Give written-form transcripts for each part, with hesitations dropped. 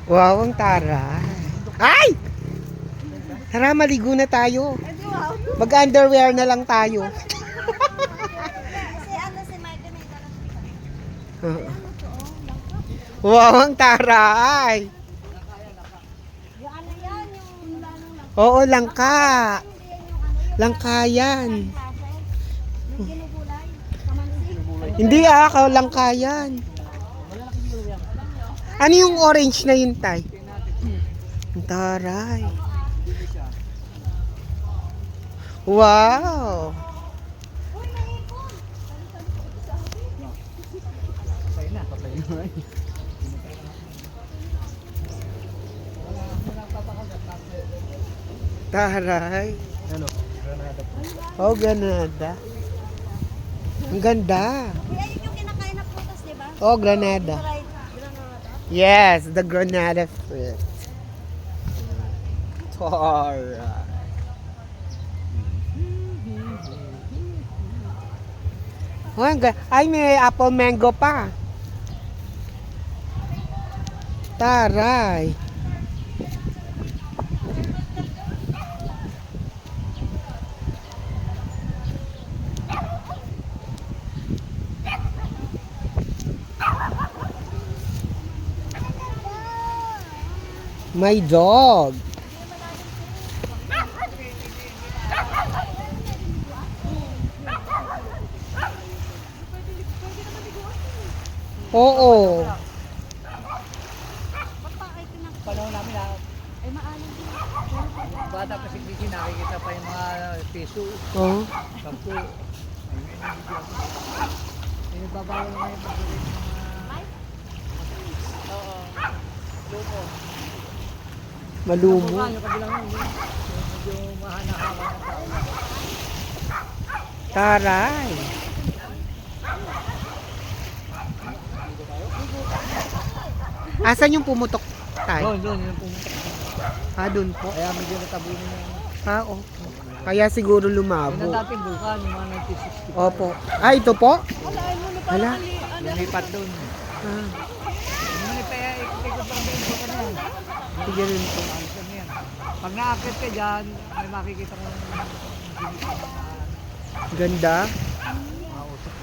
Wow, ang taray. Ay! Tara, maligo na tayo. Mag-underwear na lang tayo. Si ano si Michael may dalang Wow, ang taray. yung ano yan, yung lanong lang. Oo, langka. Hindi yan yung ano, yung Langka yan. klase. Yung ginugulay. Kamansi. Hindi langka yan. Ano yung orange na yun, tay? Ang taray. Wow. Uy, may ipon. Taray. Oh, Granada. Ang ganda. Uy, ayun yung kinakain na prutas, di ba? Oh, Granada. Right. Granada. Yes, the Granada fruit. Taray. Oh, ay, may apple mango pa. Taray. My dog. Oo. Panahon namin Ay, maalam din. bata pa si Chrissy, nakikita pa yung mga piso, Oh. 10. Nagbabawal naman yung pagdating ng mga... Oo. Lumo. Malumo. Yung kabilang yun, medyo mahanahawa ng tao. Taray. Asan yung pumutok tayo? Doon, yung pumunta. Doon po. Kaya medyo natabunin yung... Oo. Kaya siguro Yun lumabo. ang dating vulkan, yung mga 1960. Opo. Ito po? Hala. Lumipat doon. Ah, Yung manipaya, ikot lang din vulkan yan. sige rin po. Ayos lang yan. Pag naakit ka dyan, may makikita ko ng Ganda. mga usok.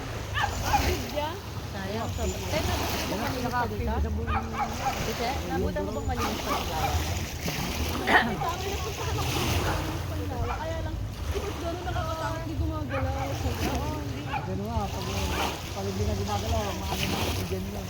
Sayang sa Yan ang pinaka-active sa buong... Nabutan mo bang malinis pa yung lawa? Kaya lang, gano'n nakakatakot, di gumagalaw. Ganun nga, pag hindi na gumagalaw, maano na ako dyan yan.